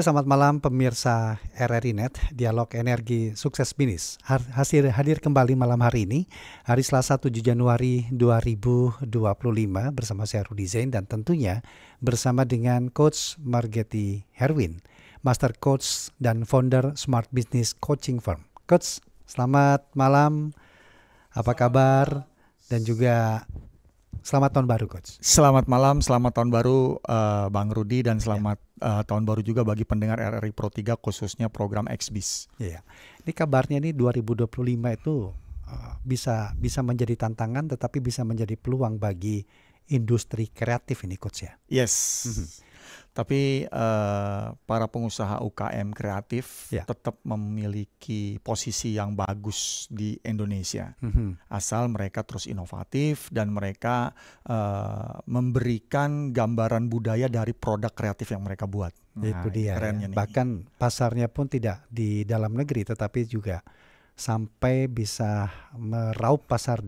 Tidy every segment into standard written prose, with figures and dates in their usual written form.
Selamat malam pemirsa RRI Net, Dialog Energi Sukses Bisnis. Hadir kembali malam hari ini, hari Selasa 7 Januari 2025 bersama saya Rudi Zain dan tentunya bersama dengan Coach Margeti Herwin, Master Coach dan Founder Smart Business Coaching Firm. Coach, selamat malam, apa kabar? Dan juga selamat tahun baru, Coach. Selamat malam, selamat tahun baru Bang Rudi dan selamat tahun baru juga bagi pendengar RRI Pro 3 khususnya program XBIS. Iya. Ini kabarnya nih 2025 itu bisa menjadi tantangan tetapi bisa menjadi peluang bagi industri kreatif ini, Coach ya. Yes. Tapi para pengusaha UKM kreatif tetap memiliki posisi yang bagus di Indonesia. Asal mereka terus inovatif dan mereka memberikan gambaran budaya dari produk kreatif yang mereka buat. Itu dia. Ya. Bahkan pasarnya pun tidak di dalam negeri tetapi juga sampai bisa meraup pasar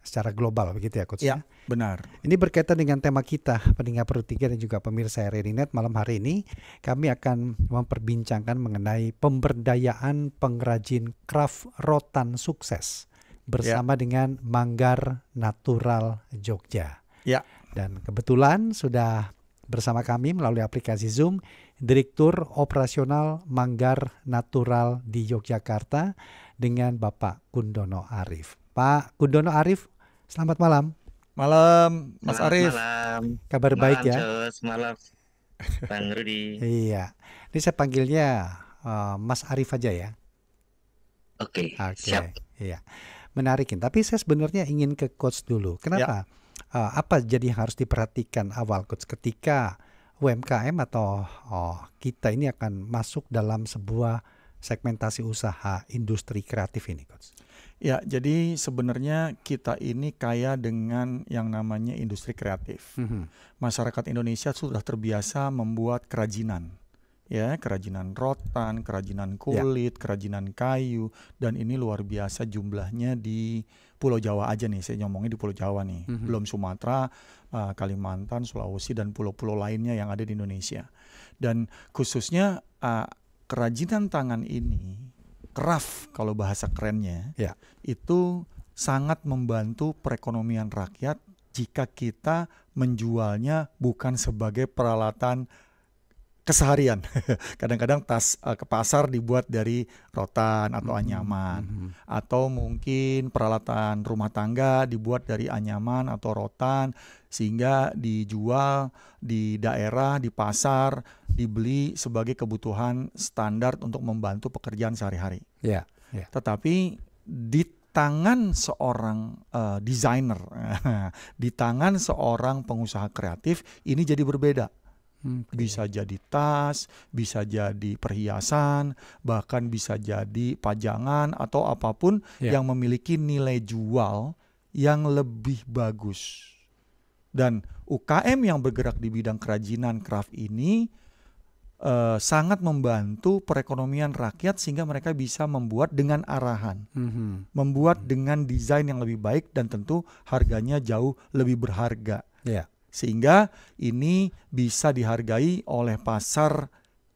secara global, begitu ya, Coach? Ya, benar. Ini berkaitan dengan tema kita, pendengar Pro 3 dan juga pemirsa RRI Net. Malam hari ini kami akan memperbincangkan mengenai pemberdayaan pengrajin craft rotan sukses bersama dengan Manggar Natural Jogja. Ya. Dan kebetulan sudah bersama kami melalui aplikasi Zoom Direktur Operasional Manggar Natural di Yogyakarta dengan Bapak Kundono Arif. Pak Kundono Arif, selamat malam. Malam, Mas Arif. Malam. Kabar malam, baik ya? Malam, Bang Rudi. Iya. Ini saya panggilnya Mas Arif aja ya. Oke, siap. Iya. Menarikin. Tapi saya sebenarnya ingin ke Coach dulu. Kenapa? Apa jadi yang harus diperhatikan awal, Coach, ketika UMKM atau kita ini akan masuk dalam sebuah segmentasi usaha industri kreatif ini, Coach? Ya, jadi sebenarnya kita ini kaya dengan yang namanya industri kreatif. Masyarakat Indonesia sudah terbiasa membuat kerajinan. Ya, kerajinan rotan, kerajinan kulit, kerajinan kayu, dan ini luar biasa jumlahnya di Pulau Jawa aja nih. Saya ngomongin di Pulau Jawa nih, belum Sumatera, Kalimantan, Sulawesi, dan pulau-pulau lainnya yang ada di Indonesia. Dan khususnya kerajinan tangan ini, craft kalau bahasa kerennya, itu sangat membantu perekonomian rakyat jika kita menjualnya bukan sebagai peralatan keseharian. Kadang-kadang tas ke pasar dibuat dari rotan atau anyaman, atau mungkin peralatan rumah tangga dibuat dari anyaman atau rotan sehingga dijual di daerah, di pasar, dibeli sebagai kebutuhan standar untuk membantu pekerjaan sehari-hari. Tetapi di tangan seorang desainer, di tangan seorang pengusaha kreatif ini jadi berbeda. Bisa jadi tas, bisa jadi perhiasan, bahkan bisa jadi pajangan atau apapun yang memiliki nilai jual yang lebih bagus. Dan UKM yang bergerak di bidang kerajinan craft ini sangat membantu perekonomian rakyat sehingga mereka bisa membuat dengan arahan, membuat dengan desain yang lebih baik dan tentu harganya jauh lebih berharga. Sehingga ini bisa dihargai oleh pasar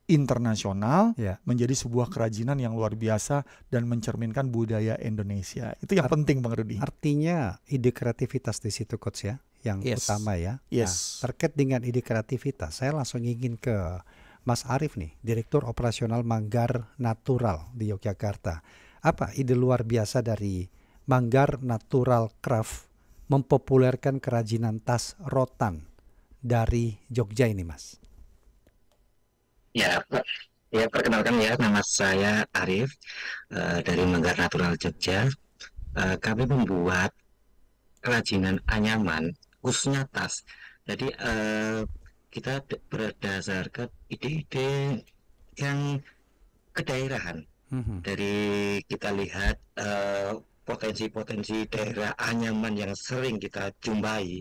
internasional menjadi sebuah kerajinan yang luar biasa dan mencerminkan budaya Indonesia. Itu yang penting, Bang Rudi. Artinya ide kreativitas di situ, Coach ya, yang utama ya. Nah, terkait dengan ide kreativitas, saya langsung ingin ke Mas Arif nih, Direktur Operasional Manggar Natural di Yogyakarta. Apa ide luar biasa dari Manggar Natural Craft mempopulerkan kerajinan tas rotan dari Jogja ini, Mas? Ya, perkenalkan ya, nama saya Arif dari Manggar Natural Jogja. Kami membuat kerajinan anyaman, khususnya tas. Jadi kita berdasarkan ide-ide yang kedaerahan. Dari kita lihat potensi-potensi daerah anyaman yang sering kita jumpai,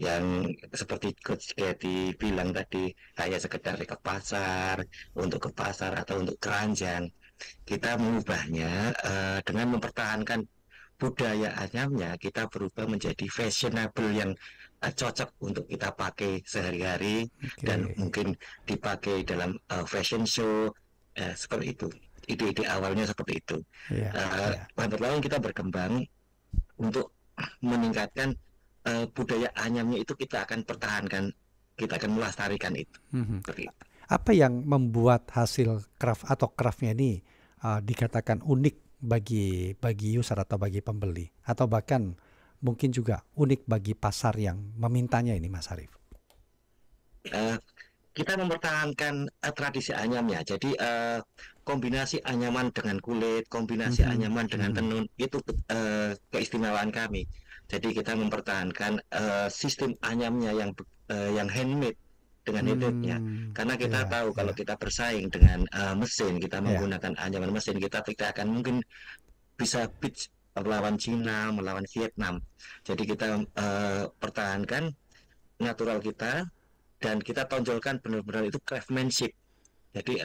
yang seperti Coach Getty bilang tadi, hanya sekedar ke pasar, atau untuk keranjang. Kita mengubahnya dengan mempertahankan budaya anyamnya kita berubah menjadi fashionable yang cocok untuk kita pakai sehari-hari dan Oke. mungkin dipakai dalam fashion show seperti itu. Ide-ide awalnya seperti itu. Iya, iya. Lambat laun kita berkembang untuk meningkatkan budaya anyamnya itu kita akan pertahankan, kita akan melestarikan itu. Seperti itu. Apa yang membuat hasil craft atau craftnya ini dikatakan unik bagi user atau bagi pembeli, atau bahkan mungkin juga unik bagi pasar yang memintanya ini, Mas Arief? Kita mempertahankan tradisi anyamnya. Jadi kombinasi anyaman dengan kulit, kombinasi anyaman dengan tenun itu keistimewaan kami. Jadi kita mempertahankan sistem anyamnya yang handmade dengan handmade-nya. Karena kita tahu kalau kita bersaing dengan mesin, kita menggunakan anyaman mesin, kita tidak akan mungkin bisa beat melawan Cina, melawan Vietnam. Jadi kita pertahankan natural kita dan kita tonjolkan benar-benar itu craftsmanship. Jadi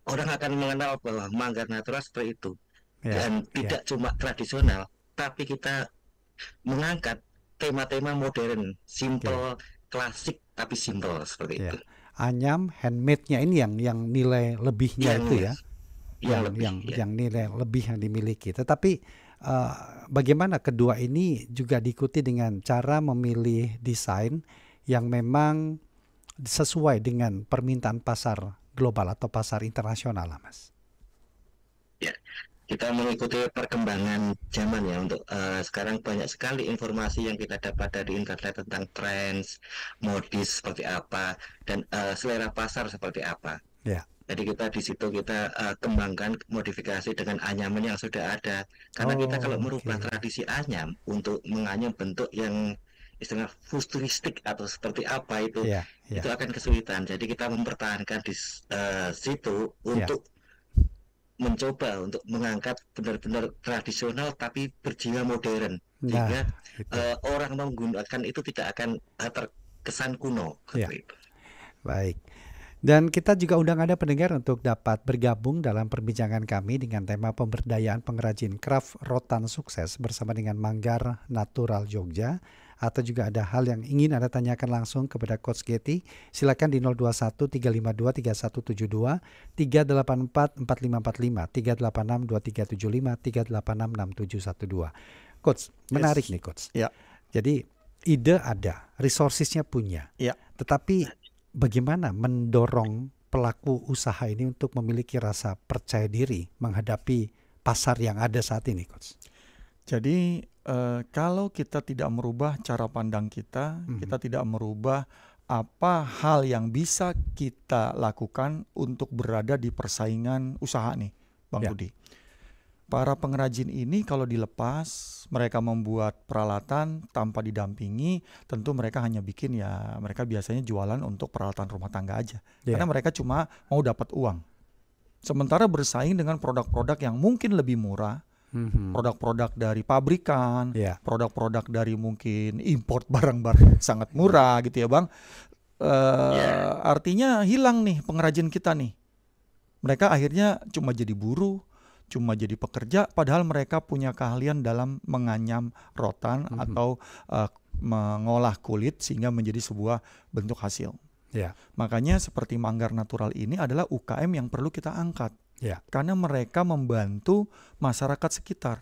orang akan mengenal bahwa manggar natural seperti itu dan tidak cuma tradisional, tapi kita mengangkat tema-tema modern, simple, klasik tapi simple seperti itu. Anyam handmade-nya ini yang nilai lebihnya itu ya. Yang nilai lebih yang dimiliki. Tetapi bagaimana kedua ini juga diikuti dengan cara memilih desain yang memang sesuai dengan permintaan pasar global atau pasar internasional, Mas? Ya, kita mengikuti perkembangan zaman ya. Untuk sekarang banyak sekali informasi yang kita dapat dari internet tentang trends, modis seperti apa, dan selera pasar seperti apa. Ya. Jadi kita di situ kita kembangkan modifikasi dengan anyaman yang sudah ada. Karena kita kalau merubah tradisi anyam untuk menganyam bentuk yang istilah futuristik atau seperti apa itu akan kesulitan. Jadi kita mempertahankan di situ untuk mencoba untuk mengangkat benar-benar tradisional tapi berjiwa modern. Sehingga orang menggunakan itu tidak akan terkesan kuno. Seperti itu. Baik. Dan kita juga undang Anda pendengar untuk dapat bergabung dalam perbincangan kami dengan tema pemberdayaan pengrajin craft rotan sukses bersama dengan Manggar Natural Jogja. Atau juga ada hal yang ingin Anda tanyakan langsung kepada Coach Getty, silakan di 021 352 3172, 384 4545, 386 2375, 386 6712. Coach, menarik nih Coach. Ya. Jadi ide ada, resourcesnya punya. Ya. Tetapi bagaimana mendorong pelaku usaha ini untuk memiliki rasa percaya diri menghadapi pasar yang ada saat ini, Coach? Jadi kalau kita tidak merubah cara pandang kita, kita tidak merubah apa hal yang bisa kita lakukan untuk berada di persaingan usaha nih, Bang Budi. Para pengrajin ini kalau dilepas, mereka membuat peralatan tanpa didampingi, tentu mereka hanya bikin mereka biasanya jualan untuk peralatan rumah tangga aja. Karena mereka cuma mau dapat uang. Sementara bersaing dengan produk-produk yang mungkin lebih murah, produk-produk dari pabrikan, produk-produk dari mungkin import barang-barang sangat murah gitu ya Bang. Artinya hilang nih pengrajin kita nih. Mereka akhirnya cuma jadi buruh, cuma jadi pekerja, padahal mereka punya keahlian dalam menganyam rotan atau mengolah kulit sehingga menjadi sebuah bentuk hasil. Makanya seperti Manggar Natural ini adalah UKM yang perlu kita angkat. Karena mereka membantu masyarakat sekitar.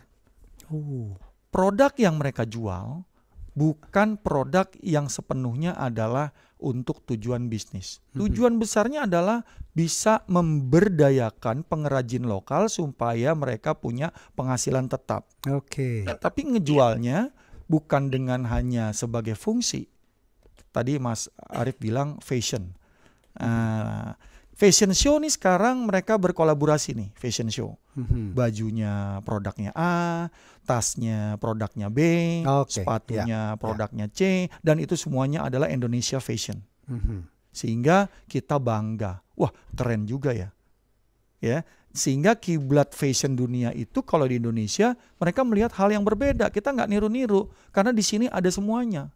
Produk yang mereka jual bukan produk yang sepenuhnya adalah untuk tujuan bisnis. Tujuan besarnya adalah bisa memberdayakan pengrajin lokal supaya mereka punya penghasilan tetap. Tapi ngejualnya bukan dengan hanya sebagai fungsi. Tadi Mas Arief bilang fashion. Fashion show nih sekarang mereka berkolaborasi nih, fashion show. Bajunya produknya A, tasnya produknya B, sepatunya produknya C, dan itu semuanya adalah Indonesia Fashion. Sehingga kita bangga. Wah, keren juga ya. Sehingga kiblat fashion dunia itu kalau di Indonesia mereka melihat hal yang berbeda. Kita nggak niru-niru karena di sini ada semuanya.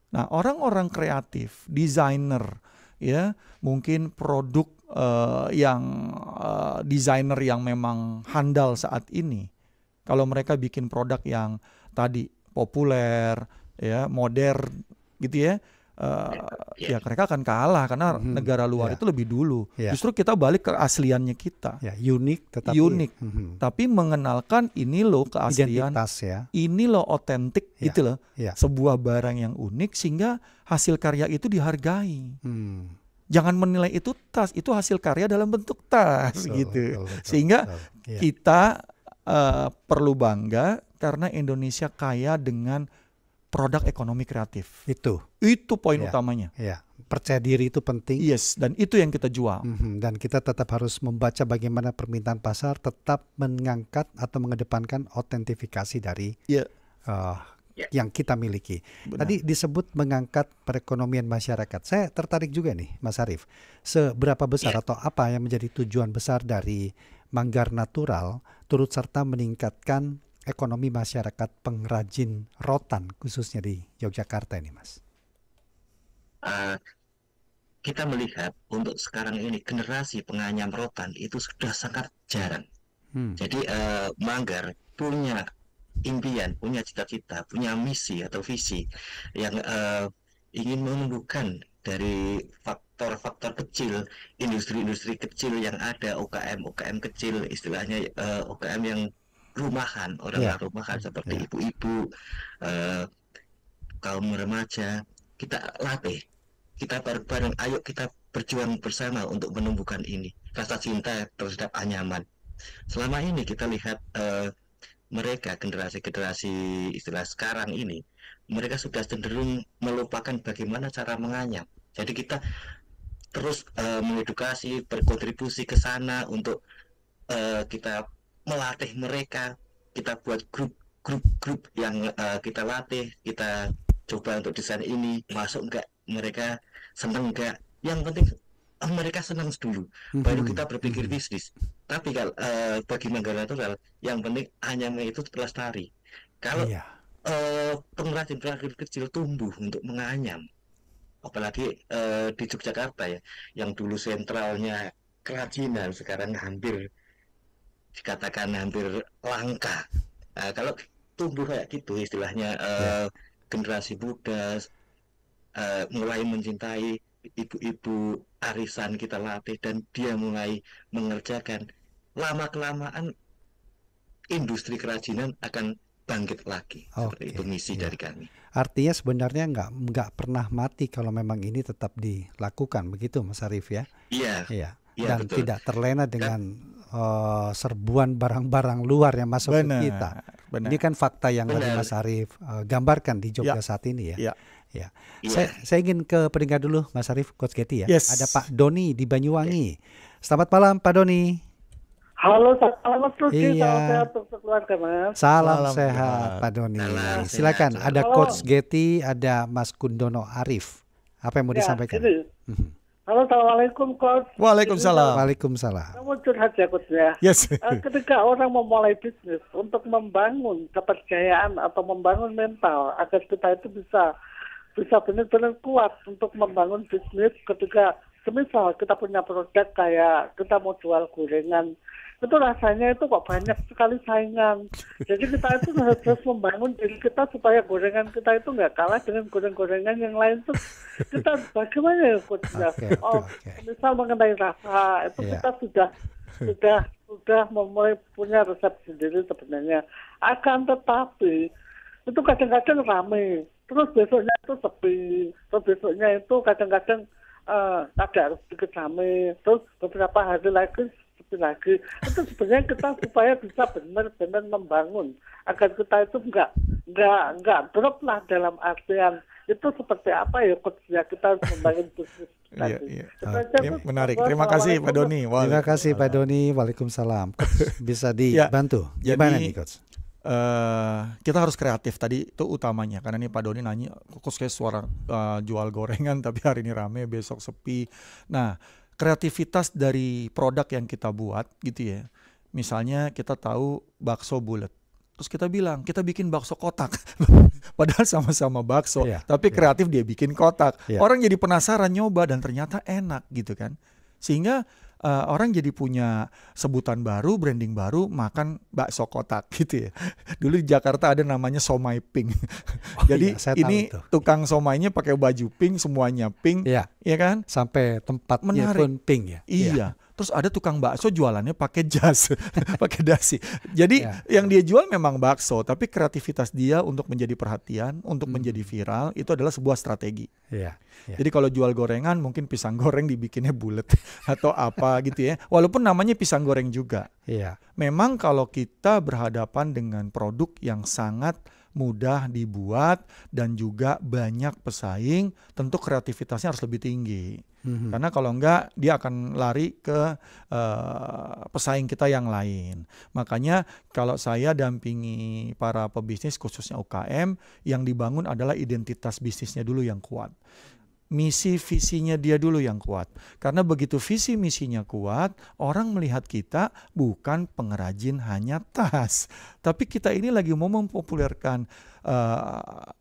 Nah, orang-orang kreatif, desainer ya, mungkin produk yang desainer yang memang handal saat ini. Kalau mereka bikin produk yang tadi populer, ya, modern gitu ya, ya mereka akan kalah karena negara luar itu lebih dulu. Justru kita balik ke asliannya kita. Unik tetapi tapi mengenalkan ini loh keaslian, identitas ya. Ini loh otentik gitu loh. Sebuah barang yang unik sehingga hasil karya itu dihargai. Jangan menilai itu tas, itu hasil karya dalam bentuk tas gitu. Sehingga kita perlu bangga karena Indonesia kaya dengan produk ekonomi kreatif. Itu poin utamanya. Percaya diri itu penting. Yes, dan itu yang kita jual. Dan kita tetap harus membaca bagaimana permintaan pasar, tetap mengangkat atau mengedepankan autentifikasi dari yang kita miliki. Benar. Tadi disebut mengangkat perekonomian masyarakat. Saya tertarik juga nih, Mas Arief. Seberapa besar atau apa yang menjadi tujuan besar dari Manggar Natural turut serta meningkatkan ekonomi masyarakat pengrajin rotan khususnya di Yogyakarta ini, Mas? Kita melihat untuk sekarang ini generasi penganyam rotan itu sudah sangat jarang. Jadi Manggar punya impian, punya cita-cita, punya misi atau visi yang ingin menumbuhkan dari faktor-faktor kecil, industri-industri kecil yang ada, UKM kecil, istilahnya UKM yang rumahan, orang rumahan seperti ibu-ibu, kaum remaja. Kita latih, kita bareng-bareng, ayo kita berjuang bersama untuk menumbuhkan ini rasa cinta terhadap anyaman. Selama ini kita lihat mereka generasi istilah sekarang ini, mereka sudah cenderung melupakan bagaimana cara menganyam. Jadi kita terus mengedukasi, berkontribusi ke sana untuk kita melatih mereka. Kita buat grup yang kita latih, kita coba untuk desain ini, masuk enggak, mereka senang enggak. Yang penting mereka senang dulu, baru kita berpikir bisnis. Tapi kalau bagi Manggar Natural, yang penting anyamnya itu pelestari. Kalau pengrajin kecil tumbuh untuk menganyam, apalagi di Yogyakarta ya, yang dulu sentralnya kerajinan, sekarang hampir dikatakan hampir langka. Kalau tumbuh kayak gitu, istilahnya generasi muda mulai mencintai ibu-ibu arisan, kita latih dan dia mulai mengerjakan, lama-kelamaan industri kerajinan akan bangkit lagi. Seperti itu misi dari kami. Artinya sebenarnya nggak pernah mati kalau memang ini tetap dilakukan, begitu Mas Arief ya? Iya. Dan betul. Tidak terlena dengan serbuan barang-barang luar yang masuk ke kita. Ini kan fakta yang tadi Mas Arief gambarkan di Jogja saat ini ya. Saya ingin ke pendengar dulu, Mas Arief, Coach Getty ya. Ada Pak Doni di Banyuwangi. Selamat malam Pak Doni. Halo, selamat pagi, salam sehat untuk keluarga, Mas. Salam sehat Pak Doni. Silakan, ada Coach Getty, ada Mas Kundono Arif. Apa yang mau disampaikan? Halo, assalamualaikum Coach. Waalaikumsalam. Waalaikumsalam. Kamu curhat ya Coach ya. Yes. Ketika orang memulai bisnis untuk membangun kepercayaan atau membangun mental agar kita itu bisa benar-benar kuat untuk membangun bisnis. Ketika semisal kita punya produk kayak kita mau jual gorengan, itu rasanya itu kok banyak sekali saingan. Jadi kita itu harus membangun diri kita supaya gorengan kita itu nggak kalah dengan gorengan yang lain. Tuh kita bagaimana ya Coach? Misal mengenai rasa itu kita sudah memulai punya resep sendiri sebenarnya. Akan tetapi itu kadang-kadang ramai, terus besoknya itu sepi, terus besoknya itu kadang-kadang agak sedikit ramai, terus beberapa hari lagi sepi lagi. Itu sebenarnya kita supaya bisa benar-benar membangun agar kita itu nggak drop lah, dalam artian itu seperti apa ya Coach ya, kita harus membangun bisnis tadi. Menarik. Terima kasih Pak Doni. Terima kasih Pak Doni. Waalaikumsalam. Bisa dibantu. Gimana nih Coach? Kita harus kreatif tadi itu utamanya, karena ini Pak Doni nanya kok kayak suara jual gorengan tapi hari ini rame besok sepi. Nah, kreativitas dari produk yang kita buat gitu ya, misalnya kita tahu bakso bulat, terus kita bilang kita bikin bakso kotak. Padahal sama-sama bakso, Iya, tapi iya. kreatif dia bikin kotak. Iya. Orang jadi penasaran nyoba dan ternyata enak gitu kan. Sehingga orang jadi punya sebutan baru, branding baru, makan bakso kotak gitu ya. Dulu di Jakarta ada namanya somai pink. Oh Jadi iya, saya tahu ini itu. tukang somainya pakai baju pink, semuanya pink, Iya, ya kan? sampai tempatnya Menarik. pun pink ya. Iya. Terus ada tukang bakso jualannya pakai jas, pakai dasi. Jadi Iya. yang dia jual memang bakso, tapi kreativitas dia untuk menjadi perhatian, untuk menjadi viral itu adalah sebuah strategi. Iya. Iya. Jadi kalau jual gorengan mungkin pisang goreng dibikinnya bulat atau apa gitu ya. Walaupun namanya pisang goreng juga. Iya. Memang kalau kita berhadapan dengan produk yang sangat mudah dibuat dan juga banyak pesaing, tentu kreativitasnya harus lebih tinggi. Karena kalau enggak dia akan lari ke pesaing kita yang lain. Makanya kalau saya dampingi para pebisnis khususnya UKM, yang dibangun adalah identitas bisnisnya dulu yang kuat. Misi visinya dia dulu yang kuat. Karena begitu visi misinya kuat, orang melihat kita bukan pengrajin hanya tas, tapi kita ini lagi mau mempopulerkan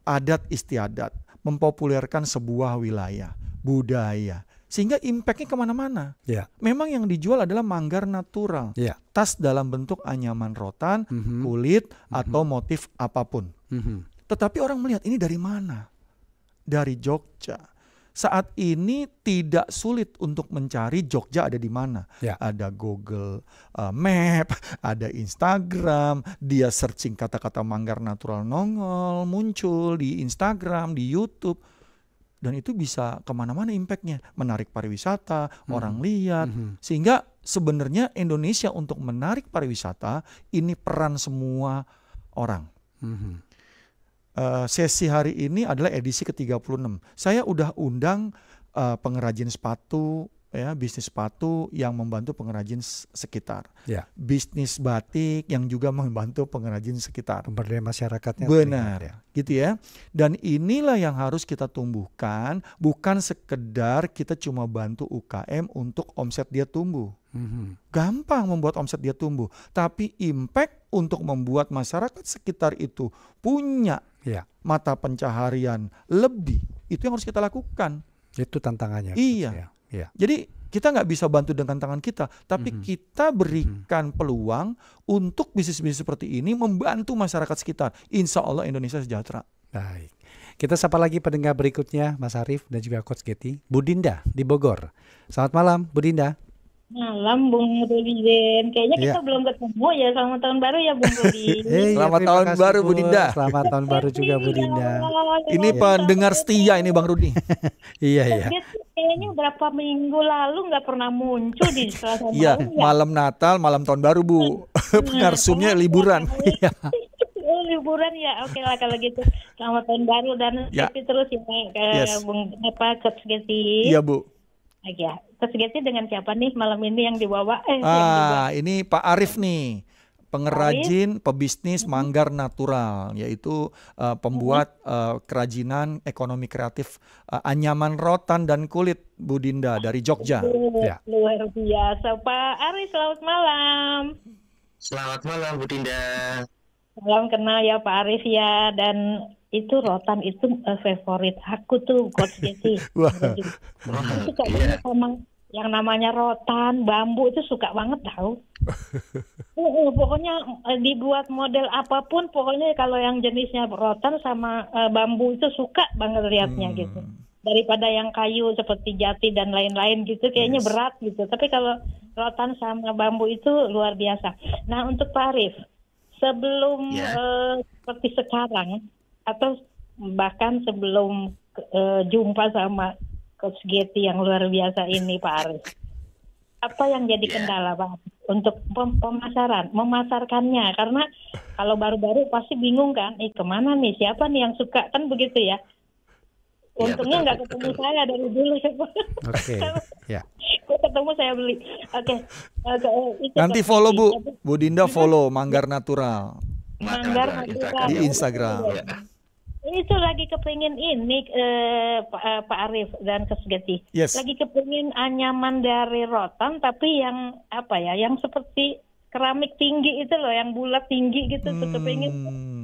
adat istiadat, mempopulerkan sebuah wilayah, budaya, sehingga impactnya kemana-mana. Iya. Memang yang dijual adalah manggar natural, Iya. tas dalam bentuk anyaman rotan, kulit atau motif apapun. Tetapi orang melihat ini dari mana? Dari Jogja. Saat ini tidak sulit untuk mencari Jogja ada di mana. Ya. Ada Google Map, ada Instagram, dia searching kata-kata manggar natural nongol, muncul di Instagram, di YouTube. Dan itu bisa kemana-mana impactnya. Menarik pariwisata, orang lihat. Sehingga sebenarnya Indonesia untuk menarik pariwisata, ini peran semua orang. Sesi hari ini adalah edisi ke-36. Saya udah undang pengrajin sepatu, ya, bisnis sepatu yang membantu pengrajin sekitar. Ya. Bisnis batik yang juga membantu pengrajin sekitar. Pemberdayaan masyarakatnya. Benar, terlihat, gitu ya. Dan inilah yang harus kita tumbuhkan, bukan sekedar kita cuma bantu UKM untuk omset dia tumbuh. Gampang membuat omset dia tumbuh, tapi impact untuk membuat masyarakat sekitar itu punya Ya. mata pencaharian lebih, itu yang harus kita lakukan. Itu tantangannya. Iya. Ya. Jadi kita nggak bisa bantu dengan tangan kita, tapi kita berikan peluang untuk bisnis-bisnis seperti ini membantu masyarakat sekitar. Insya Allah Indonesia sejahtera. Baik. Kita sapa lagi pendengar berikutnya, Mas Arief dan juga Coach Getty. Bu Dinda di Bogor. Selamat malam, Bu Dinda. Malam Bung Rudi Zen. Kayaknya kita Iya. belum ketemu ya. Selamat tahun baru ya Bung Rudi. Selamat terima tahun kasih, baru, Bu Dinda. Selamat tahun baru juga Bu Dinda. Ini pendengar setia ini Bang Rudi. Iya, iya. Dia tuh kayaknya berapa minggu lalu nggak pernah muncul di Selasa Iya, malam ya. malam Natal, malam tahun baru Bu. Narsumnya liburan. Oh, liburan ya. Oke lah kalau gitu. Selamat tahun baru dan Ya. happy terus ya ke Yes. Bung Coach Getty. Iya Bu. Ya. Coach Getty dengan siapa nih malam ini yang dibawa? Yang dibawa. Ini Pak Arief nih, pengrajin, pebisnis manggar natural, yaitu pembuat kerajinan ekonomi kreatif anyaman rotan dan kulit, Bu Dinda dari Jogja. Ya. Luar biasa Pak Ari, selamat malam. Selamat malam Bu Dinda. Salam kenal ya Pak Arif ya, dan itu rotan itu favorit aku tuh Coach Getty. Wah. Aku suka banget sama yang namanya rotan, bambu itu suka banget tahu. Pokoknya dibuat model apapun, pokoknya kalau yang jenisnya rotan sama bambu itu suka banget liatnya gitu. Daripada yang kayu seperti jati dan lain-lain gitu, kayaknya berat gitu. Tapi kalau rotan sama bambu itu luar biasa. Nah untuk Pak Arif, sebelum seperti sekarang atau bahkan sebelum jumpa sama Coach Getty yang luar biasa ini Pak Arif, apa yang jadi kendala Pak untuk pemasaran, memasarkannya? Karena kalau baru-baru pasti bingung kan, kemana nih, siapa nih yang suka, kan begitu ya. Untungnya nggak ketemu saya dari dulu. Oke. Ya. Kok ketemu saya beli. Oke. Itu Nanti Coach follow Getty. Bu Dinda follow Manggar Natural Manggar Natural. di Instagram. Ya. Itu lagi kepingin ini Pak Arif dan Coach Getty. Yes. Lagi kepingin anyaman dari rotan tapi yang apa ya, yang seperti keramik tinggi itu loh, yang bulat tinggi gitu tuh kepingin.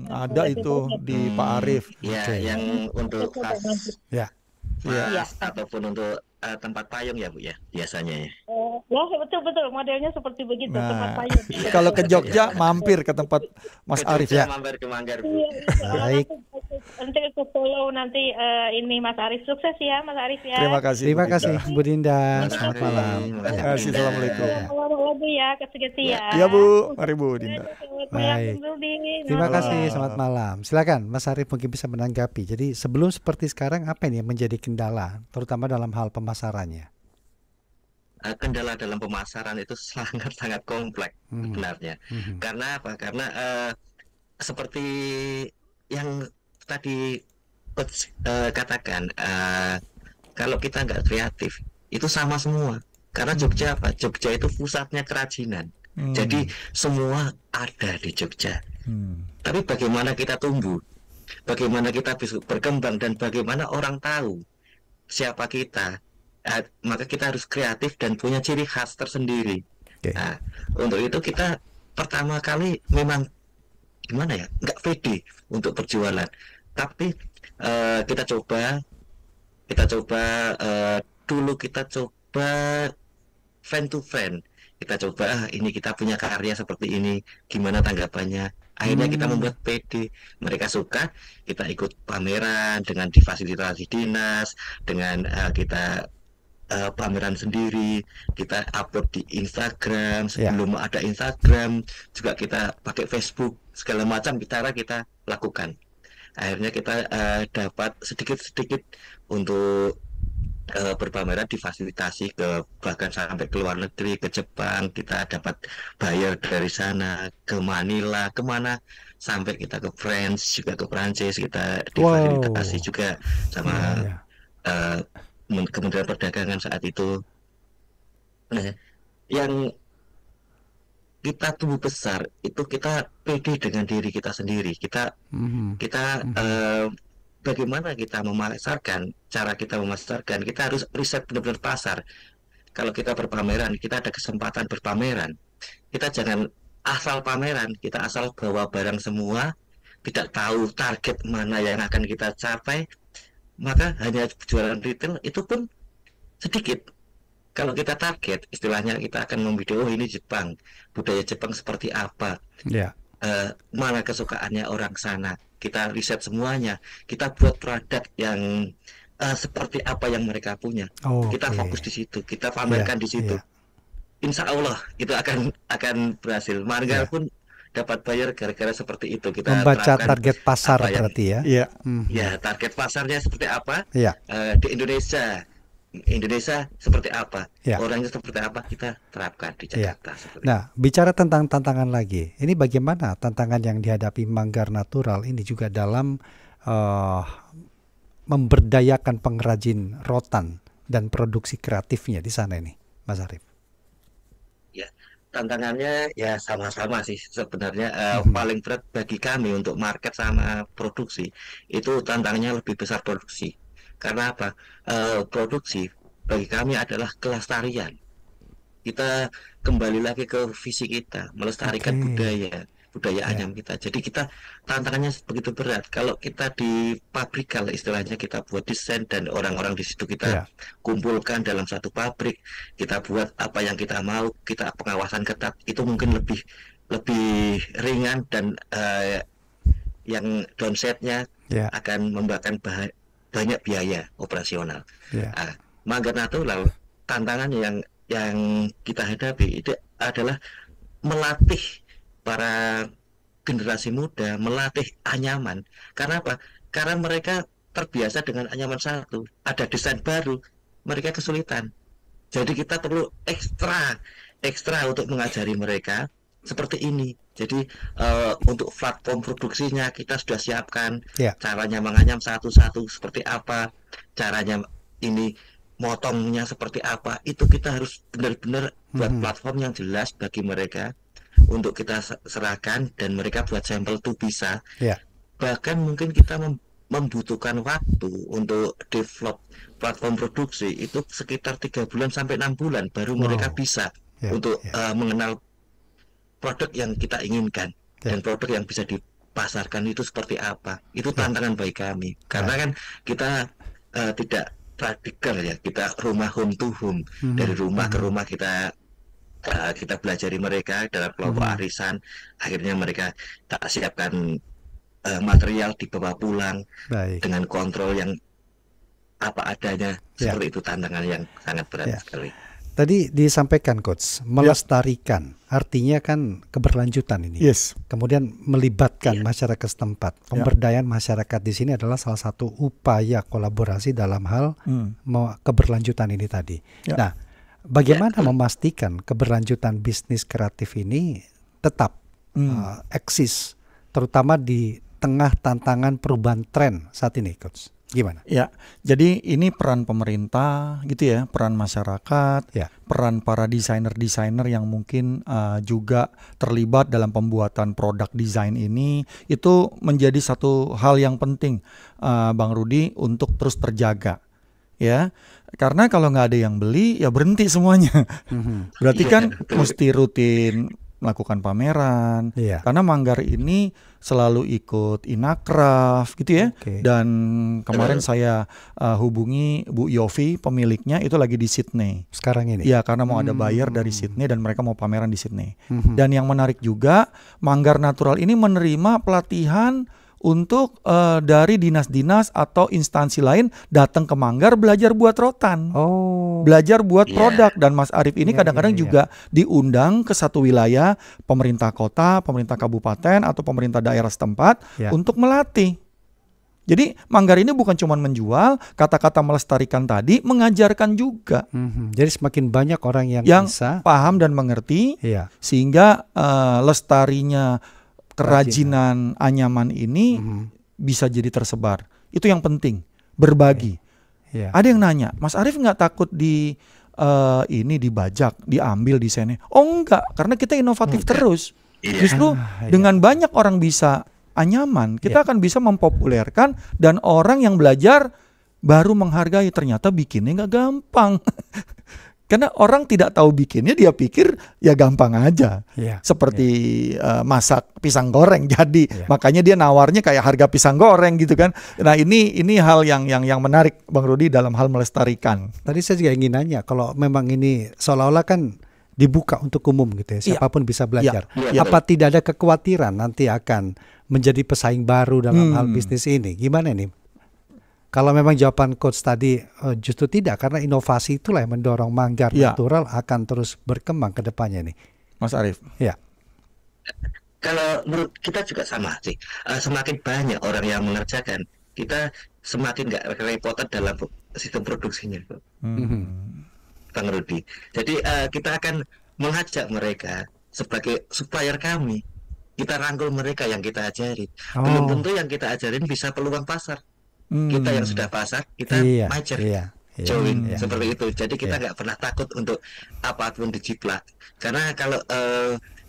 ada itu di Pak Arief. Ya, Oke. yang untuk khas Ya. Iya. mas ataupun untuk tempat payung ya Bu ya, biasanya ya. Ya betul modelnya seperti begitu tempat Nah, payung. kalau ke Jogja mampir ke tempat Mas Ke Arief Jogja ya. mampir ke Manggar Bu. Iya, Baik. nanti ke Solo nanti ini Mas Arief sukses ya Mas Arief ya. Terima kasih. Terima Bu Dinda. kasih Bu Dinda. Terima Selamat kasih. malam. Terima Terima kasih. kasih. Assalamualaikum. Lagi ya ke Segeti ya. Iya Bu, mari Bu Dinda. Baik. Terima Malam. kasih, selamat malam. Silakan Mas Arief mungkin bisa menanggapi. Jadi sebelum seperti sekarang apa ini yang menjadi kendala, terutama dalam hal pemasarannya? Kendala dalam pemasaran itu sangat-sangat kompleks sebenarnya. Karena apa? Karena seperti yang tadi Coach katakan, kalau kita nggak kreatif itu sama semua. Karena Jogja apa? Jogja itu pusatnya kerajinan. Jadi semua ada di Jogja. Tapi bagaimana kita tumbuh, bagaimana kita bisa berkembang, dan bagaimana orang tahu siapa kita, maka kita harus kreatif dan punya ciri khas tersendiri. Oke. Nah, untuk itu kita pertama kali memang gimana ya, nggak pede untuk berjualan. Tapi kita coba dulu kita coba friend to friend. Kita coba ini kita punya karya seperti ini, gimana tanggapannya. Akhirnya kita membuat PD, mereka suka, kita ikut pameran dengan difasilitasi dinas, dengan kita pameran sendiri, kita upload di Instagram, sebelum ada Instagram juga kita pakai Facebook, segala macam cara kita lakukan. Akhirnya kita dapat sedikit-sedikit untuk berpameran, difasilitasi ke bahkan sampai ke luar negeri, ke Jepang, kita dapat bayar dari sana, ke Manila, kemana, sampai kita ke France, juga ke Prancis, kita difasilitasi juga sama Kementerian Perdagangan saat itu. Nah, yang kita tumbuh besar itu kita pede dengan diri kita sendiri. Kita bagaimana kita memasarkan, cara kita memasarkan, kita harus riset benar-benar pasar. Kalau kita berpameran, kita ada kesempatan berpameran, kita jangan asal pameran, kita asal bawa barang semua, tidak tahu target mana yang akan kita capai, maka hanya jualan retail itu pun sedikit. Kalau kita target, istilahnya kita akan memvideo, ini Jepang, budaya Jepang seperti apa, mana kesukaannya orang sana, kita riset semuanya, kita buat produk yang seperti apa yang mereka punya, kita fokus di situ, kita pamerkan di situ. Insya Allah itu akan berhasil. Manggar pun dapat bayar gara-gara seperti itu. Kita membaca target pasar berarti ya. Ya, target pasarnya seperti apa? Di Indonesia seperti apa, orangnya seperti apa, kita terapkan di Jakarta. Nah, bicara tentang tantangan lagi, ini bagaimana tantangan yang dihadapi Manggar Natural ini juga dalam memberdayakan pengrajin rotan dan produksi kreatifnya di sana ini, Mas Arief? Ya, tantangannya ya sama-sama sih sebenarnya. Paling berat bagi kami untuk market sama produksi itu tantangannya lebih besar produksi. Karena apa? Produksi bagi kami adalah kelestarian. Kita kembali lagi ke visi kita, melestarikan budaya anyam kita. Jadi kita tantangannya begitu berat. Kalau kita di pabrik, kalau istilahnya kita buat desain dan orang-orang di situ kita kumpulkan dalam satu pabrik, kita buat apa yang kita mau, kita pengawasan ketat, itu mungkin lebih ringan dan yang downside-nya akan membahkan banyak biaya operasional. Manggar Natural, tantangan yang kita hadapi itu adalah melatih para generasi muda, melatih anyaman. Karena apa? Karena mereka terbiasa dengan anyaman satu, ada desain baru, mereka kesulitan. Jadi kita perlu ekstra untuk mengajari mereka seperti ini. Jadi untuk platform produksinya kita sudah siapkan, caranya menganyam satu-satu seperti apa, caranya ini motongnya seperti apa, itu kita harus benar-benar buat platform yang jelas bagi mereka untuk kita serahkan dan mereka buat sampel tuh bisa. Bahkan mungkin kita membutuhkan waktu untuk develop platform produksi itu sekitar 3 bulan sampai 6 bulan baru mereka bisa untuk mengenal produk yang kita inginkan dan produk yang bisa pasarkan itu seperti apa. Itu tantangan bagi kami. Karena kan kita tidak radikal ya, kita rumah home to home, dari rumah ke rumah kita belajari mereka dalam kelompok arisan. Akhirnya mereka tak siapkan material dibawa pulang dengan kontrol yang apa adanya. Seperti itu, tantangan yang sangat berat sekali. Tadi disampaikan Coach, melestarikan, artinya kan keberlanjutan ini. Kemudian melibatkan masyarakat setempat. Pemberdayaan masyarakat di sini adalah salah satu upaya kolaborasi dalam hal keberlanjutan ini tadi. Nah, bagaimana memastikan keberlanjutan bisnis kreatif ini tetap eksis, terutama di tengah tantangan perubahan tren saat ini, Coach? Gimana? Ya, jadi ini peran pemerintah gitu ya, peran masyarakat, peran para desainer-desainer yang mungkin juga terlibat dalam pembuatan produk desain ini, itu menjadi satu hal yang penting, Bang Rudi, untuk terus terjaga. Ya, karena kalau nggak ada yang beli, ya berhenti semuanya. Berarti kan mesti rutin melakukan pameran, karena Manggar ini selalu ikut Inakraf gitu ya. Dan kemarin saya hubungi Bu Yofi, pemiliknya, itu lagi di Sydney sekarang ini. Ya, karena mau ada buyer dari Sydney dan mereka mau pameran di Sydney. Dan yang menarik juga, Manggar Natural ini menerima pelatihan untuk dari dinas-dinas atau instansi lain datang ke Manggar belajar buat rotan, belajar buat produk. Dan Mas Arief ini kadang-kadang juga diundang ke satu wilayah, pemerintah kota, pemerintah kabupaten atau pemerintah daerah setempat untuk melatih. Jadi Manggar ini bukan cuma menjual, kata-kata melestarikan tadi, mengajarkan juga. Jadi semakin banyak orang yang bisa paham dan mengerti, sehingga lestarinya kerajinan anyaman ini bisa jadi tersebar. Itu yang penting, berbagi. Ada yang nanya, Mas Arief nggak takut ini dibajak, diambil desainnya? Oh enggak, karena kita inovatif terus. Justru dengan banyak orang bisa anyaman, kita akan bisa mempopulerkan, dan orang yang belajar baru menghargai ternyata bikinnya nggak gampang. Karena orang tidak tahu bikinnya, dia pikir ya gampang aja. Seperti masak pisang goreng jadi. Makanya dia nawarnya kayak harga pisang goreng gitu kan. Nah, ini hal yang menarik Bang Rudi dalam hal melestarikan. Tadi saya juga ingin nanya, kalau memang ini seolah-olah kan dibuka untuk umum gitu ya, siapapun bisa belajar. Apa tidak ada kekhawatiran nanti akan menjadi pesaing baru dalam hal bisnis ini? Gimana nih? Kalau memang jawaban Coach tadi justru tidak, karena inovasi itulah yang mendorong Manggar Natural akan terus berkembang ke depannya nih. Mas Arief. Kalau menurut kita juga sama sih. Semakin banyak orang yang mengerjakan, kita semakin nggak kerepotan dalam sistem produksinya, Bang Rudi. Jadi kita akan mengajak mereka sebagai supplier kami. Kita rangkul mereka yang kita ajarin. Belum tentu yang kita ajarin bisa peluang pasar. Kita yang sudah pasar, kita majer, join, seperti itu. Jadi kita nggak pernah takut untuk apapun dijiplak. Karena kalau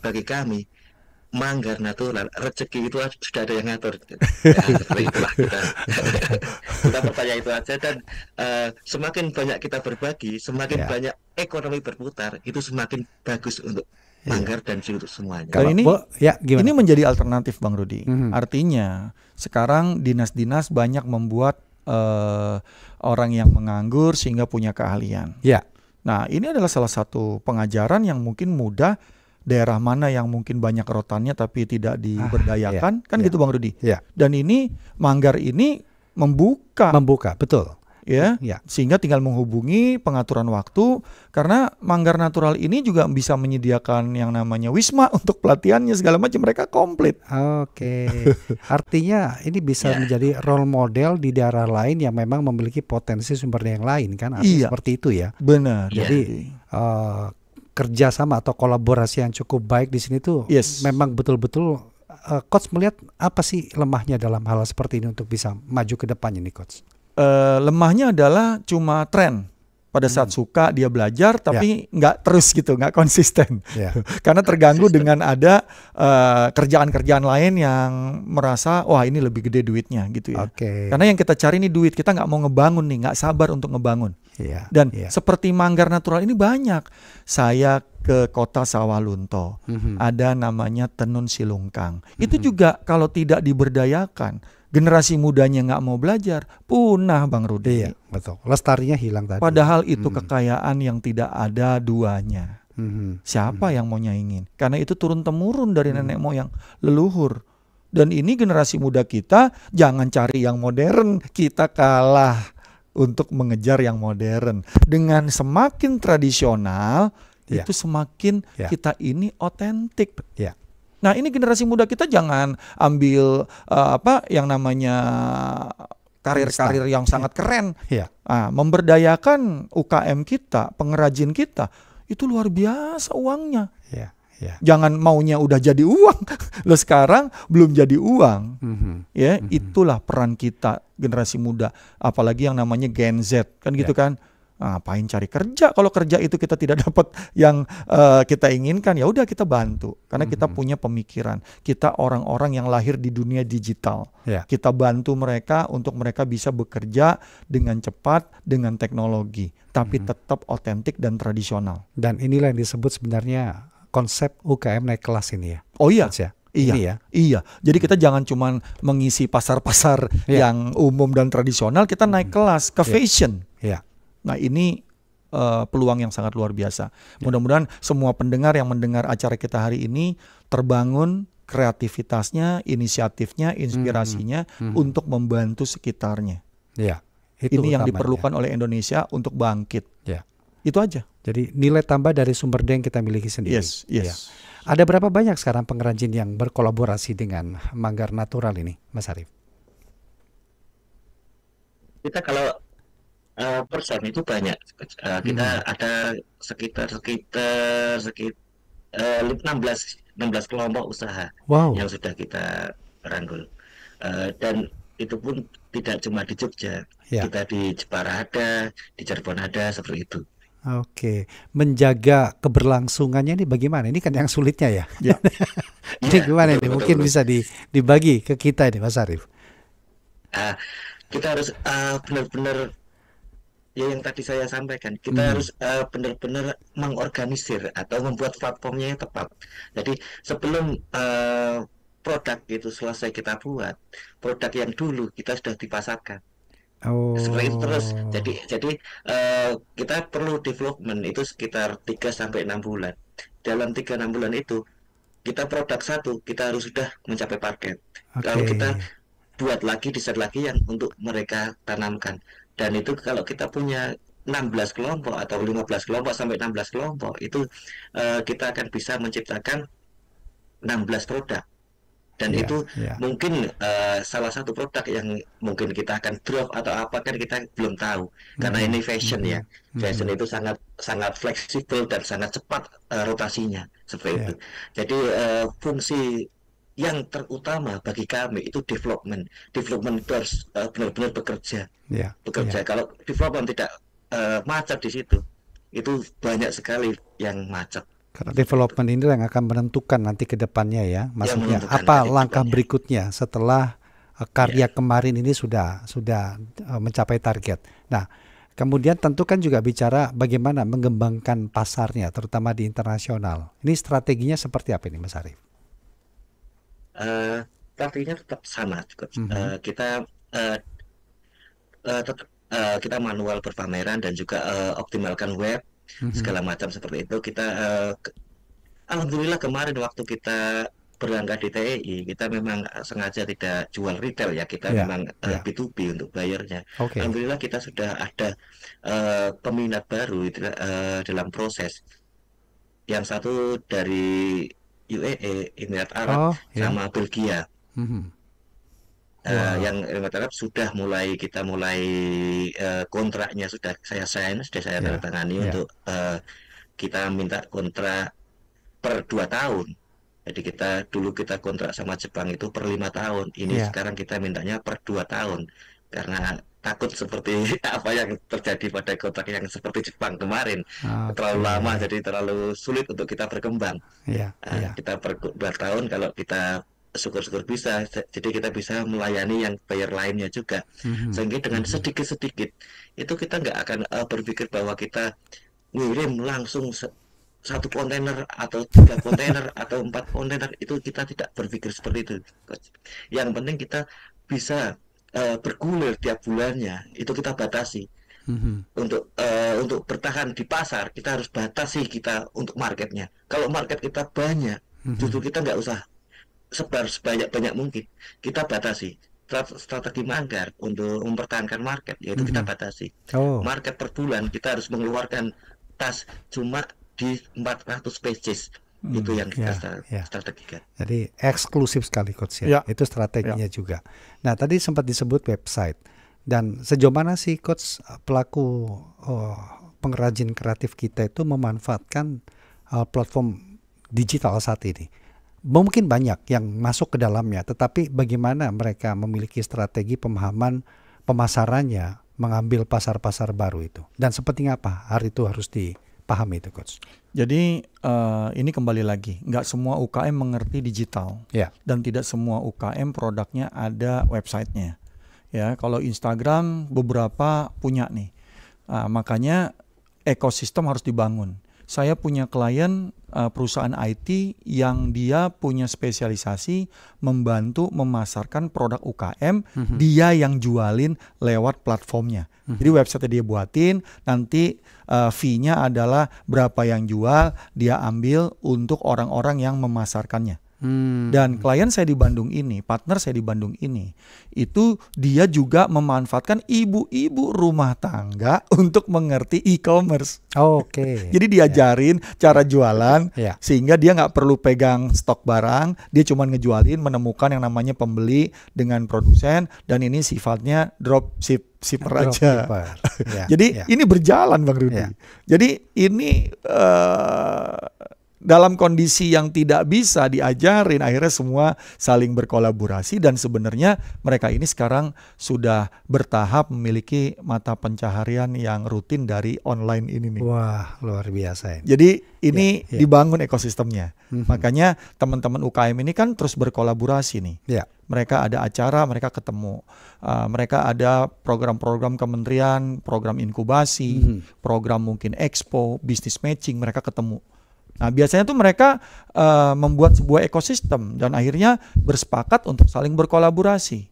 bagi kami, Manggar Natural, rezeki itu sudah ada yang ngatur. Seperti itulah kita percaya itu aja. Dan semakin banyak kita berbagi, semakin banyak ekonomi berputar, itu semakin bagus untuk Manggar dan untuk semuanya. Dan ini menjadi alternatif Bang Rudi. Artinya sekarang dinas-dinas banyak membuat orang yang menganggur sehingga punya keahlian. Nah, ini adalah salah satu pengajaran yang mungkin mudah. Daerah mana yang mungkin banyak rotannya tapi tidak diberdayakan, gitu Bang Rudi. Dan ini Manggar ini membuka, betul. Sehingga tinggal menghubungi pengaturan waktu, karena Manggar Natural ini juga bisa menyediakan yang namanya wisma untuk pelatihannya segala macam, mereka komplit. Artinya ini bisa menjadi role model di daerah lain yang memang memiliki potensi sumber daya yang lain kan, seperti itu ya. Benar. Jadi kerjasama atau kolaborasi yang cukup baik di sini tuh memang betul-betul. Coach melihat apa sih lemahnya dalam hal seperti ini untuk bisa maju ke depannya nih, Coach? Lemahnya adalah cuma tren. Pada saat suka dia belajar, tapi nggak terus gitu, nggak konsisten. Karena terganggu dengan ada kerjaan-kerjaan lain yang merasa, wah ini lebih gede duitnya gitu ya. Karena yang kita cari ini duit, kita nggak mau ngebangun nih, nggak sabar untuk ngebangun. Dan seperti Manggar Natural ini banyak. Saya ke kota Sawalunto. Ada namanya Tenun Silungkang. Itu juga kalau tidak diberdayakan, generasi mudanya nggak mau belajar, punah Bang Rudi. Iya, betul. Lestarinya hilang tadi. Padahal itu kekayaan yang tidak ada duanya. Siapa yang mau nyaingin? Karena itu turun-temurun dari nenek moyang leluhur. Dan ini generasi muda kita jangan cari yang modern, kita kalah untuk mengejar yang modern. Dengan semakin tradisional, itu semakin kita ini otentik. Nah, ini generasi muda kita jangan ambil yang namanya karir-karir yang sangat keren. Memberdayakan UKM kita, pengrajin kita, itu luar biasa uangnya. Jangan maunya udah jadi uang, lo sekarang belum jadi uang. Itulah peran kita generasi muda, apalagi yang namanya Gen Z kan gitu kan. Ngapain cari kerja kalau kerja itu kita tidak dapat yang kita inginkan, ya udah kita bantu karena kita punya pemikiran. Kita orang-orang yang lahir di dunia digital. Kita bantu mereka untuk mereka bisa bekerja dengan cepat dengan teknologi, tapi tetap otentik dan tradisional. Dan inilah yang disebut sebenarnya konsep UKM naik kelas ini ya. Oh iya. Iya. Jadi kita jangan cuma mengisi pasar-pasar yang umum dan tradisional, kita naik kelas ke fashion. Nah, ini peluang yang sangat luar biasa. Mudah-mudahan semua pendengar yang mendengar acara kita hari ini terbangun kreativitasnya, inisiatifnya, inspirasinya untuk membantu sekitarnya. Ini yang diperlukan oleh Indonesia untuk bangkit. Itu aja. Jadi nilai tambah dari sumber daya yang kita miliki sendiri. Yes. Ada berapa banyak sekarang pengrajin yang berkolaborasi dengan Manggar Natural ini, Mas Arief? Kita kalau persen itu banyak. Kita ada sekitar 16 kelompok usaha yang sudah kita rangkul. Dan itu pun tidak cuma di Jogja. Kita di Jepara ada, di Cirebon ada, seperti itu. Oke, menjaga keberlangsungannya ini bagaimana? Ini kan yang sulitnya ya. Ini gimana ini? Mungkin bisa dibagi ke kita ini, Mas Arief. Kita harus benar-benar yang tadi saya sampaikan. Kita harus benar-benar mengorganisir atau membuat platformnya yang tepat. Jadi sebelum produk itu selesai kita buat, produk yang dulu kita sudah dipasarkan. Seperti itu terus. Jadi kita perlu development itu sekitar 3-6 bulan. Dalam 3-6 bulan itu kita produk satu, kita harus sudah mencapai target. Kalau kita buat lagi, desain lagi yang untuk mereka tanamkan. Dan itu kalau kita punya 16 kelompok atau 15 kelompok sampai 16 kelompok, itu kita akan bisa menciptakan 16 produk. Dan itu mungkin salah satu produk yang mungkin kita akan drop atau apa kan kita belum tahu. Karena ini fashion ya. Fashion itu sangat fleksibel dan sangat cepat rotasinya. Seperti itu. Jadi fungsi yang terutama bagi kami itu development. Development itu harus benar-benar bekerja. Kalau development tidak macet di situ, itu banyak sekali yang macet. Karena development ini yang akan menentukan nanti ke depannya ya. Maksudnya apa langkah berikutnya setelah karya kemarin ini sudah mencapai target. Nah, kemudian tentu kan juga bicara bagaimana mengembangkan pasarnya terutama di internasional. Ini strateginya seperti apa ini, Mas Arief? Strateginya tetap sama juga. Kita manual berpameran dan juga optimalkan web segala macam seperti itu. Kita alhamdulillah kemarin waktu kita berangkat di TEI kita memang sengaja tidak jual retail ya, kita memang B2B untuk bayarnya. Alhamdulillah kita sudah ada peminat baru itu, dalam proses. Yang satu dari UAE, Emirat Arab, sama Belgia. Yang Emirat Arab sudah kita mulai kontraknya sudah saya tanda tangani untuk kita minta kontrak per 2 tahun. Jadi dulu kita kontrak sama Jepang itu per 5 tahun. Ini sekarang kita mintanya per 2 tahun karena takut seperti apa yang terjadi pada kontrak yang seperti Jepang kemarin. Terlalu lama, jadi terlalu sulit untuk kita berkembang. Kita per 2 tahun, kalau kita syukur-syukur bisa, jadi kita bisa melayani yang bayar lainnya juga. Sehingga dengan sedikit-sedikit itu kita nggak akan berpikir bahwa kita ngirim langsung 1 kontainer atau 3 kontainer atau 4 kontainer, itu kita tidak berpikir seperti itu, Coach. Yang penting kita bisa bergulir tiap bulannya, itu kita batasi. Untuk bertahan di pasar kita harus batasi kita untuk marketnya. Kalau market kita banyak, justru kita nggak usah sebar sebanyak mungkin, kita batasi. Strategi manggar untuk mempertahankan market, yaitu kita batasi. Market per bulan kita harus mengeluarkan tas cuma di 400 pages. Itu yang kita strategikan. Jadi eksklusif sekali Coach ya. Itu strateginya juga. Nah, tadi sempat disebut website. Dan sejauh mana sih Coach pelaku pengrajin kreatif kita itu memanfaatkan platform digital saat ini? Mungkin banyak yang masuk ke dalamnya, tetapi bagaimana mereka memiliki strategi pemahaman pemasarannya, mengambil pasar-pasar baru itu, dan seperti apa hari itu harus dipahami itu Coach. Jadi ini kembali lagi, nggak semua UKM mengerti digital, dan tidak semua UKM produknya ada websitenya. Ya, kalau Instagram beberapa punya nih, makanya ekosistem harus dibangun. Saya punya klien perusahaan IT yang dia punya spesialisasi membantu memasarkan produk UKM, dia yang jualin lewat platformnya. Jadi website dia buatin, nanti fee-nya adalah berapa yang jual, dia ambil untuk orang-orang yang memasarkannya. Dan klien saya di Bandung ini, partner saya di Bandung ini, itu dia juga memanfaatkan ibu-ibu rumah tangga untuk mengerti e-commerce. Jadi diajarin cara jualan, sehingga dia nggak perlu pegang stok barang, dia cuma ngejualin, menemukan yang namanya pembeli dengan produsen, dan ini sifatnya dropshipper aja. Jadi ini berjalan Bang Rudi. Jadi ini dalam kondisi yang tidak bisa diajarin, akhirnya semua saling berkolaborasi, dan sebenarnya mereka ini sekarang sudah bertahap memiliki mata pencaharian yang rutin dari online ini nih. Wah, luar biasa ini. Jadi ini dibangun ekosistemnya. Makanya teman-teman UKM ini kan terus berkolaborasi nih. Mereka ada acara, mereka ketemu. Mereka ada program-program kementerian, program inkubasi, program mungkin expo, business matching, mereka ketemu. Nah, biasanya tuh mereka membuat sebuah ekosistem dan akhirnya bersepakat untuk saling berkolaborasi.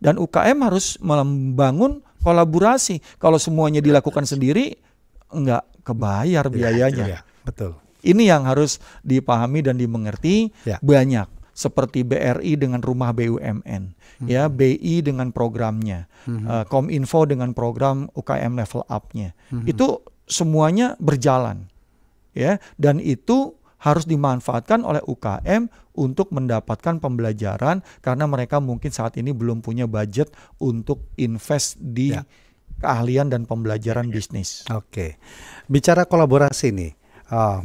Dan UKM harus membangun kolaborasi. Kalau semuanya dilakukan sendiri, nggak kebayar biayanya. Betul. Ini yang harus dipahami dan dimengerti. Banyak seperti BRI dengan rumah BUMN, ya, BI dengan programnya, Kominfo dengan program UKM Level Up-nya. Itu semuanya berjalan. Ya, dan itu harus dimanfaatkan oleh UKM untuk mendapatkan pembelajaran, karena mereka mungkin saat ini belum punya budget untuk invest di keahlian dan pembelajaran bisnis. Bicara kolaborasi nih,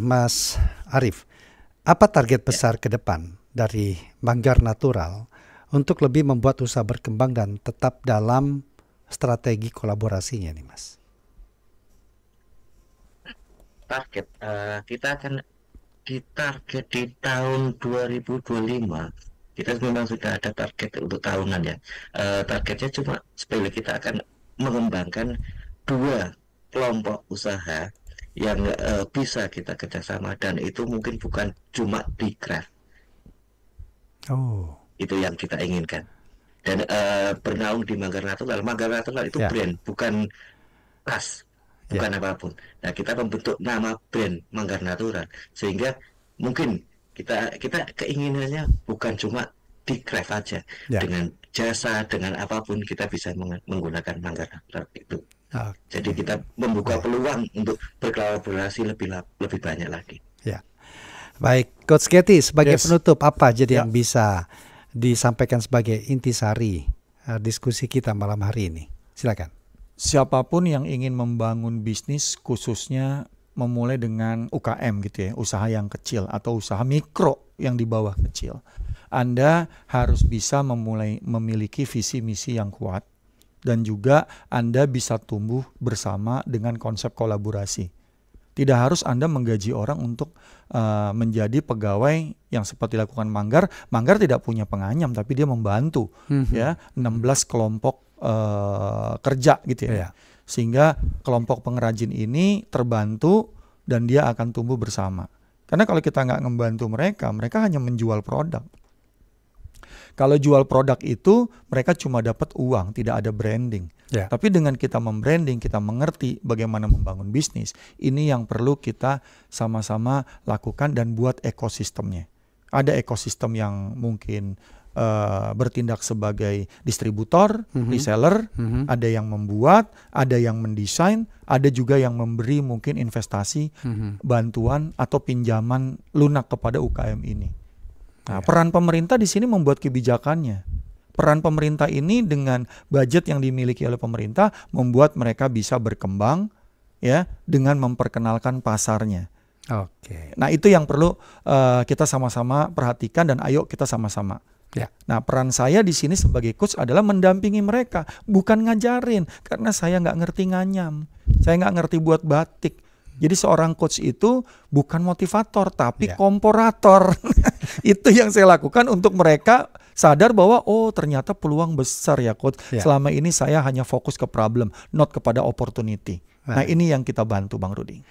Mas Arief, apa target besar ke depan dari Manggar Natural untuk lebih membuat usaha berkembang dan tetap dalam strategi kolaborasinya nih Mas? Target kita akan ditarget di tahun 2025. Kita memang sudah ada target untuk tahunan ya. Targetnya cuma sepele, kita akan mengembangkan 2 kelompok usaha yang bisa kita kerjasama, dan itu mungkin bukan cuma di craft. Itu yang kita inginkan. Dan bernaung di Manggar Natural. Manggar Natural itu brand, bukan tas, bukan apapun. Nah, kita membentuk nama brand Manggar Natural, sehingga mungkin kita keinginannya bukan cuma di craft aja, dengan jasa, dengan apapun kita bisa menggunakan Manggar Natural itu. Jadi kita membuka peluang untuk berkolaborasi lebih banyak lagi. Baik, Coach Getty, sebagai penutup apa jadi yang bisa disampaikan sebagai intisari diskusi kita malam hari ini? Silakan. Siapapun yang ingin membangun bisnis, khususnya memulai dengan UKM gitu ya, usaha yang kecil atau usaha mikro yang di bawah kecil, Anda harus bisa memiliki visi misi yang kuat, dan juga Anda bisa tumbuh bersama dengan konsep kolaborasi. Tidak harus Anda menggaji orang untuk menjadi pegawai yang seperti dilakukan Manggar. Manggar tidak punya penganyam, tapi dia membantu ya 16 kelompok kerja gitu ya. Sehingga kelompok pengrajin ini terbantu dan dia akan tumbuh bersama. Karena kalau kita nggak membantu mereka, mereka hanya menjual produk. Kalau jual produk itu mereka cuma dapat uang, tidak ada branding. Ya. Tapi dengan kita membranding, kita mengerti bagaimana membangun bisnis. Ini yang perlu kita sama-sama lakukan dan buat ekosistemnya. Ada ekosistem yang mungkin bertindak sebagai distributor, reseller, ada yang membuat, ada yang mendesain, ada juga yang memberi mungkin investasi, bantuan atau pinjaman lunak kepada UKM ini. Nah, peran pemerintah di sini membuat kebijakannya. Peran pemerintah ini dengan budget yang dimiliki oleh pemerintah membuat mereka bisa berkembang ya dengan memperkenalkan pasarnya. Oke. Nah, itu yang perlu kita sama-sama perhatikan dan ayo kita sama-sama. Ya. Nah, peran saya di sini sebagai coach adalah mendampingi mereka, bukan ngajarin, karena saya nggak ngerti nganyam, saya nggak ngerti buat batik. Jadi seorang coach itu bukan motivator, tapi komporator. Itu yang saya lakukan untuk mereka sadar bahwa oh ternyata peluang besar ya coach. Selama ini saya hanya fokus ke problem, not kepada opportunity. Nah ini yang kita bantu Bang Rudi.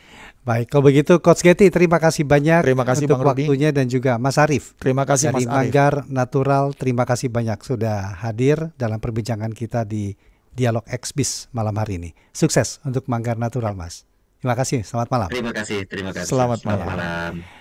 Baik, kalau begitu Coach Getty terima kasih banyak untuk Bang Rudi. waktunya dan juga Mas Arief. Terima kasih dari Mas Arief. Manggar Natural, terima kasih banyak sudah hadir dalam perbincangan kita di Dialog X-Biz malam hari ini. Sukses untuk Manggar Natural Mas. Terima kasih, selamat malam. Terima kasih. Selamat malam. Malam.